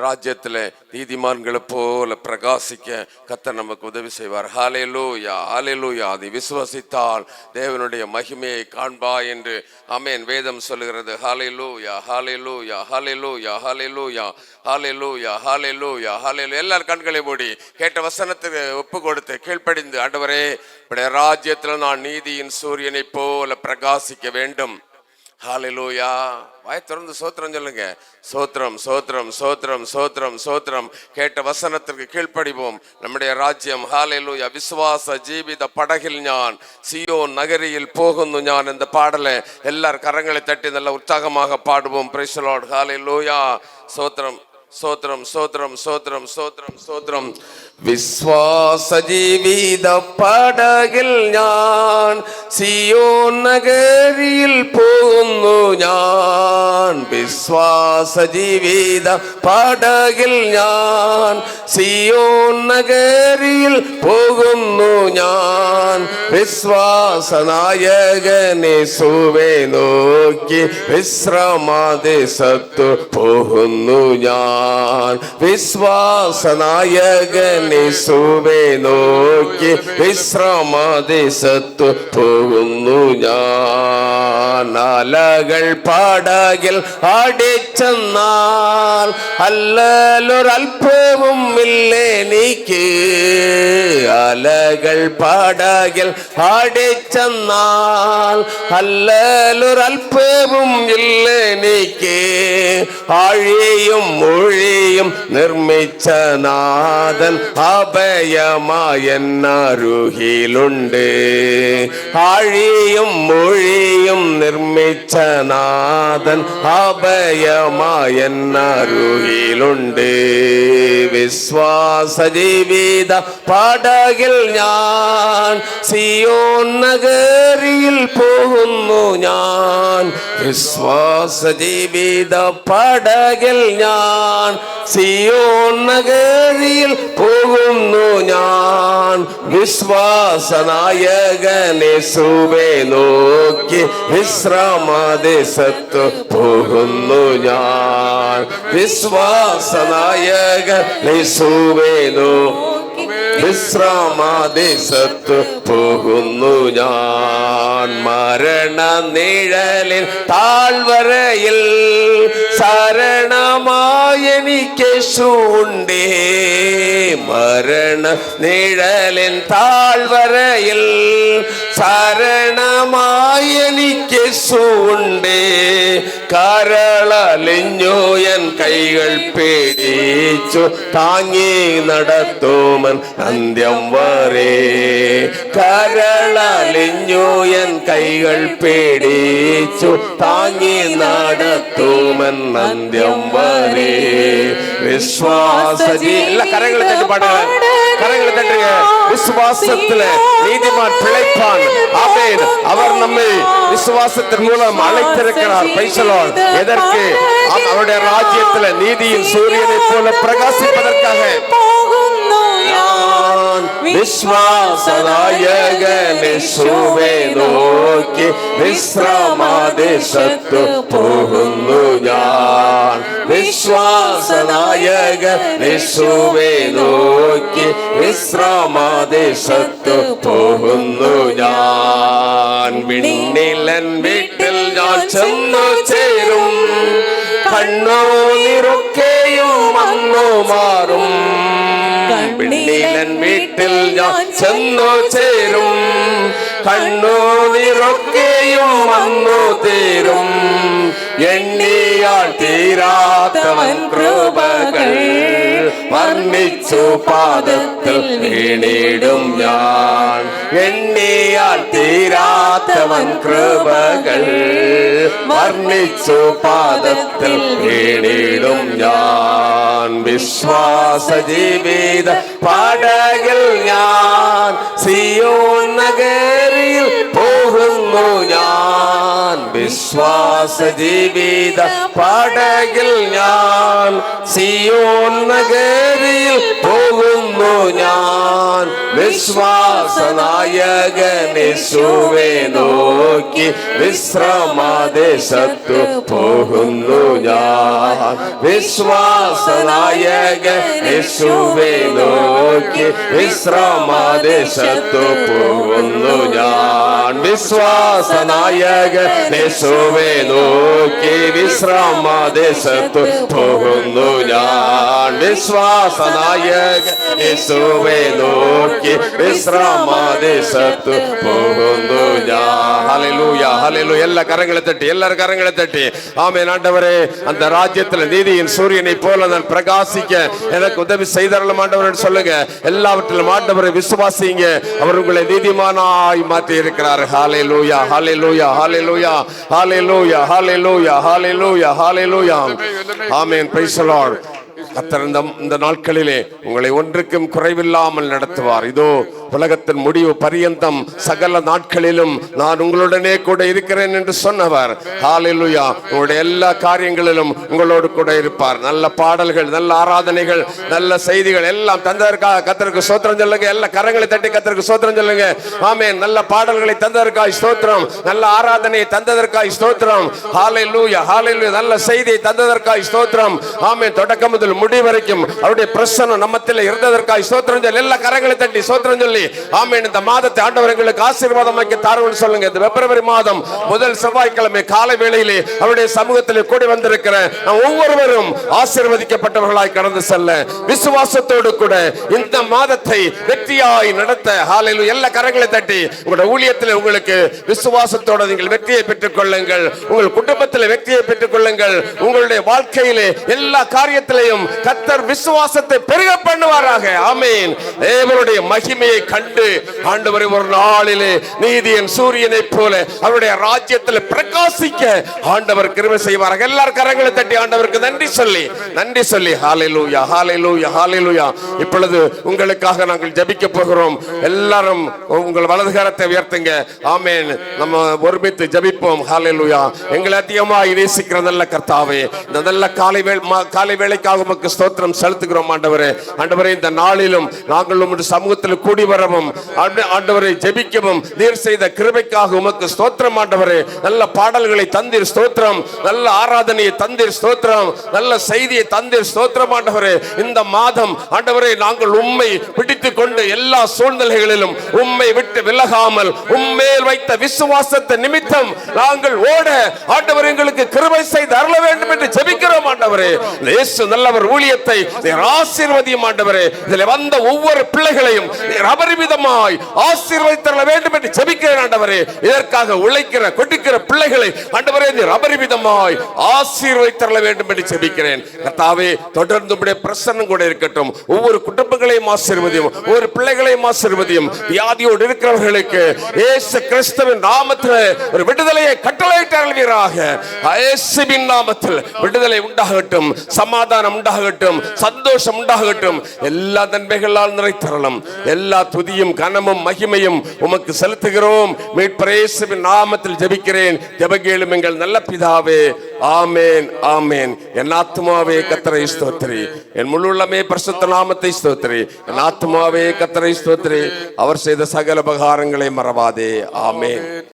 ராஜ்யத்துல நீதிமான்களை போல பிரகாசிக்க கர்த்தர் நமக்கு உதவி செய்வார். ஹல்லேலூயா, ஹல்லேலூயா. அதை விசுவாசித்தால் தேவனுடைய மகிமையை காண்பாய் என்று ஆமென் வேதம் சொல்லுகிறது. ஹல்லேலூயா, hallelujah, hallelujah, hallelujah, hallelujah, hallelujah, ஹல்லேலூயா. எல்லாரும் கண்களை மூடி கேட்ட வசனத்துக்கு ஒப்பு கொடுத்து கீழ்ப்படிந்து, ஆண்டவரே உம்முடைய ராஜ்யத்துல நான் நீதியின் சூரியனை போல பிரகாசிக்க வேண்டும். ஹல்லேலூயா. வாய் திறந்து சோத்திரம் சொல்லுங்க. சோத்திரம், சோத்திரம், சோத்திரம், சோத்திரம், சோத்திரம். கேட்ட வசனத்திற்கு கீழ்ப்படிவோம். நம்முடைய ராஜ்யம். ஹல்லேலூயா. വിശ്വാസ ജീവിത പടകിൽ ഞാൻ സിയോൻ നഗരിയിൽ പോകുന്നു ഞാൻ എന്ന പാടല് എല്ലാവരും കരങ്ങളെ തട്ടി നല്ല ഉത്സാഹமாக പാടുவோம். Praise the lord. ഹല്ലേലൂയാ. സ്തോത്രം, സ്തോത്രം, സ്തോത്രം, സ്തോത്രം, സ്തോത്രം, സ്തോത്രം. വിശ്വാസ ജീവിത പടകിൽ ഞാൻ സിയോൻ നഗരിയിൽ പോകുന്നു ഞാൻ. വിശ്വാസ ജീവിത പടകിൽ ഞാൻ സിയോൻ നഗരിയിൽ പോകുന്നു ഞാൻ. വിശ്വാസനായകനേശുവേ നോക്കി വിശ്രമദേശത്തു പോകുന്നു ഞാൻ. വിശ്വാസനായകനേശുവേ നോക്കി വിശ്രമദേശത്തു പോകുന്നു ഞാൻ. അലകൾ പടകിൽ അടിച്ചെന്നാൽ അല്ലലൊരൽപ്പവും ഇല്ലെനിക്ക്. അലകൾ പടകിൽ അടിച്ചെന്നാൽ അല്ലലൊരൽപ്പവും ഇല്ലെനിക്ക്. ആഴിയും മൊഴിയും നിർമ്മിച്ച നാഥൻ അഭയമായെന്നരുകിലുണ്ട്. ആഴിയും മൊഴിയും നിർമ്മിച്ച നാഥൻ അഭയമായെന്നരുകിലുണ്ട്. വിശ്വാസ ജീവിത പടകിൽ ഞാൻ സിയോൻ നഗരിയിൽ പോകുന്നു ഞാൻ. വിശ്വാസ ജീവിത പടകിൽ ഞാൻ സിയോൻ നഗരിയിൽ പോകുന്നു ഞാൻ. വിശ്വാസനായകനേശുവേ നോക്കി വിശ്രമദേശത്തു പോകുന്നു ഞാൻ. വിശ്വാസനായകനേശുവേ നോക്കി വിശ്രമദേശത്തു പോകുന്നു ഞാൻ. മരണ നിഴലിൽ താഴ്വരയിൽ ശരണമായെനിക്കേശുണ്ടേ. മരണ നിഴലിൻ താഴ്വരയിൽ ശരണമായെനിക്കേശുണ്ടേ. കരളലിഞ്ഞു എൻ കൈകൾ പിടിച്ചു താങ്ങി നടത്തുമൻ അന്ത്യം വരെ. കരളലിഞ്ഞു എൻ കൈകൾ പിടിച്ചു താങ്ങി നടത്തുമൻ അന്ത്യം വരെ. വിശ്വാസ കരങ്ങൾ തട്ടി പാടുക, കരങ്ങൾ തട്ടുക. விசுவாசத்திலே நீதிமான் பிழைப்பான். ஆமென். அவர் நம்மை விசுவாசத்தின் மூலம் அழைத்திருக்கிறார். Price the Lord. எதற்கு? அவருடைய ராஜ்யத்திலே நீதியின் சூரியனை போல பிரகாசிப்பதற்காக. വിശ്വാസനായകനേശുവേ നോക്കി വിശ്രമദേശത്തു പോകുന്നു ഞാൻ. വിശ്വാസനായകനേശുവേ നോക്കി വിശ്രമദേശത്തു പോകുന്നു ഞാൻ. വിണ്ണിലൻ വീട്ടിൽ ഞാൻ ചെന്നു ചേരും. കണ്ണുനീരൊക്കെയും വന്നു മാറും. വിണ്ണിലൻ വീട്ടിൽ ഞാൻ ചെന്നു ചേരും. കണ്ണുനീരൊക്കെയും വന്നു തീരും. എണ്ണിയാൽ തീരാത്തവൻ കൃപകൾ വർണ്ണിച്ചു പാദത്തിൽ വീണിടും ഞാൻ. എണ്ണിയാൽ തീരാത്തവൻ കൃപകൾ വർണ്ണിച്ചു പാദത്തിൽ വീണിടും ഞാൻ. വിശ്വാസ ജീവിത പടകിൽ ഞാൻ സിയോൻ നഗരിയിൽ പോകുന്നു ഞാൻ. വിശ്വാസ ജീവിത പടകിൽ ഞാൻ സിയോൻ നഗരിയിൽ പോകുന്നു ഞാൻ. വിശ്വാസനായകനേശുവേ നോക്കി വിശ്രമദേശത്തു പോകുന്നു ഞാൻ. വിശ്വാസനായകനേശുവേ നോക്കി വിശ്രമദേശത്തു പോകുന്നു ഞാൻ. വിശ്വാസനായകനേശുവേ നോക്കി വിശ്രമദേശത്തു പോകുന്നു ഞാൻ. വിശ്വാസനായകനേശുവേ നോക്കി വിശ്രമദേശത്തു പോകുന്നു ഞാൻ. Hallelujah, hallelujah. எல்லா கரங்களை தட்டி, எல்லாரும் கரங்களை தட்டி ஆமென். ஆண்டவரே, அந்த ராஜ்யத்தில் நீதியின் சூரியனை போல நான் பிரகாசிக்க எனக்கு உதவி செய்தரலும் ஆண்டவரே சொல்லுங்க. எல்லாவற்றிலும் ஆண்டவரை விசுவாசிங்க. அவர் உங்களை நீதிமானாய் மாற்றி இருக்கிறார். Hallelujah, hallelujah, hallelujah, hallelujah, hallelujah, hallelujah, hallelujah. Amen. Praise the lord. கர்த்தர் இந்த நாட்களிலே உங்களை ஒன்றுக்கும் குறைவில்லாமல் நடத்துவார். இதோ உலகத்தின் முடிவு பரியந்தம் சகல நாட்களிலும் நான் உங்களுடனே கூட இருக்கிறேன் என்று சொன்னவர். ஹல்லேலூயா. உங்களுடைய எல்லா காரியங்களிலும் உங்களோடு கூட இருப்பார். நல்ல பாடல்கள், நல்ல ஆராதனைகள், நல்ல செய்திகள் எல்லாம் தந்ததற்காக கர்த்தருக்கு ஸ்தோத்திரம் சொல்லுங்க. எல்லா கரங்களை தட்டி கர்த்தருக்கு ஸ்தோத்திரம் சொல்லுங்க. ஆமென். நல்ல பாடல்களை தந்ததற்காக ஸ்தோத்திரம், நல்ல ஆராதனையை தந்ததற்காக ஸ்தோத்திரம். ஹல்லேலூயா, ஹல்லேலூயா. நல்ல செய்தியை தந்ததற்காக ஸ்தோத்திரம். ஆமென். தொடக்கம் முதல் முடி வரைக்கும் அவருடைய பிரசன்னம் நம்மத்தில் இருந்ததற்காக ஸ்தோத்திரம் சொல்லி எல்லா கரங்களை தட்டி ஸ்தோத்திரம் சொல்லி ஆமென். இந்த மாதத்தை ஆண்டவர் எங்களுக்கு ஆசீர்வாதமாக்கி தாருங்கள் சொல்லுங்க. இந்த பிப்ரவரி மாதம் முதல் செவ்வாய்க்கிழமை காலை வேளையிலே அவருடைய சமூகத்தில் கூடி வந்திருக்கிற ஒவ்வொருவரும் ஆசீர்வதிக்கப்பட்டவர்களாய் கடந்து செல்ல விசுவாசத்தோடு கூட இந்த மாதத்தை வெற்றியாய் நடத்த ஹல்லேலூயா. எல்லா கரங்களை தட்டி உங்களுடைய ஊழியத்தில் உங்களுக்கு விசுவாசத்தோடு நீங்கள் வெற்றியை பெற்றுக் கொள்ளுங்கள். உங்கள் குடும்பத்தில் வெற்றியை பெற்றுக் கொள்ளுங்கள். உங்களுடைய வாழ்க்கையிலே எல்லா காரியத்திலையும் கர்த்தர் விசுவாசத்தை பெருக பண்ணுவாராக. ஆமென். தேவனுடைய மகிமையை கண்டு ஆண்டவர் ஒரு நாளிலே நீதியின் சூரியனை போல அவருடைய ராஜ்யத்தில் பிரகாசிக்க ஆண்டவர் கிருபை செய்வாராக. எல்லாரும் கரங்களை தட்டி ஆண்டவருக்கு நன்றி சொல்லி ஹல்லேலூயா, ஹல்லேலூயா, ஹல்லேலூயா. இப்பொழுது உங்களுக்காக நாங்கள் ஜெபிக்க போகிறோம். எல்லாரும் உங்கள் வலது கரத்தை உயர்த்துங்க. ஆமென். நம்ம ஒருமித்து ஜெபிப்போம். ஹல்லேலூயா. எங்களை அதிகமாக நேசிக்கிற நல்ல கர்த்தாவே, இந்த நல்ல காலை வேளைக்காக உமக்கு ஸ்தோத்திரம் செலுத்துகிறோம் ஆண்டவரே. ஆண்டவரே, இந்த நாளிலும் நாங்கள் உம்முடைய சமூகத்தில் கூடி வரவும் ஆண்டவரை ஜெபிக்கவும் நீர் செய்த கிருபைக்காக உமக்கு ஸ்தோத்திரம் ஆண்டவரே. நல்ல பாடல்களை தந்தீர் ஸ்தோத்திரம், நல்ல ஆராதனையை தந்தீர் ஸ்தோத்திரம், நல்ல செய்தியை தந்தீர் ஸ்தோத்திரம் ஆண்டவரே. இந்த மாதம் ஆண்டவரே நாங்கள் உம்மை பிடித்துக் கொண்டு எல்லா சூழ்நிலைகளிலும் உம்மை விட்டு விலகாமல் உம்மேல் வைத்த விசுவாசத்தை நிமித்தம் நாங்கள் ஓட ஆண்டவர் எங்களுக்கு கிருபை செய்து அருள வேண்டும் என்று ஜெபிக்கிறோம் ஆண்டவரே. இயேசு நல்லவர் ஊழியத்தை நீர் ஆசீர்வதியும் ஆண்டவரே. இதில் வந்த ஒவ்வொரு பிள்ளைகளையும் நீர் அபரிமிதமாய் ஆசீர்வதித்தர வேண்டும் என்று ஜெபிக்கிறேன் ஆண்டவரே. இதற்காக உழைக்கிற கொடுக்கிற பிள்ளைகளை ஆண்டவரே நீர் அபரிமிதமாய் ஆசீர்வதித்தர வேண்டும் என்று ஜெபிக்கிறேன். கர்த்தாவே, தொடர்ந்து உம்முடைய பிரசன்னம் கூட இருக்கட்டும். ஒவ்வொரு குடும்பங்களையும் ஆசீர்வதியும், ஒவ்வொரு பிள்ளைகளையும் ஆசீர்வதியும். வியாதியோடு இருக்கிறவர்களுக்கு இயேசு கிறிஸ்துவின் நாமத்தில் ஒரு விடுதலையை கட்டளையிட்டார்களாக. இயேசுவின் நாமத்தில் விடுதலை உண்டாகட்டும், சமாதானம் உண்டாகட்டும், சந்தோஷம் உண்டாகட்டும். எல்லா நன்மைகளால் நிறைத்தரலாம். எல்லா துதியும் கனமும் மகிமையும் உமக்கு செலுத்துகிறோம். மீட்பர் இயேசுவின் நாமத்தில் ஜெபிக்கிறேன். ஜெபங்கேளும் எங்கள் நல்ல பிதாவே. ஆமென், ஆமென். என் ஆத்துமாவே கர்த்தரை ஸ்தோத்திரி, என் முழு உள்ளமே பரிசுத்த நாமத்தை ஸ்தோத்திரி. என் ஆத்துமாவே கர்த்தரை ஸ்தோத்திரி, அவர் செய்த சகல உபகாரங்களை மறவாதே. ஆமென்.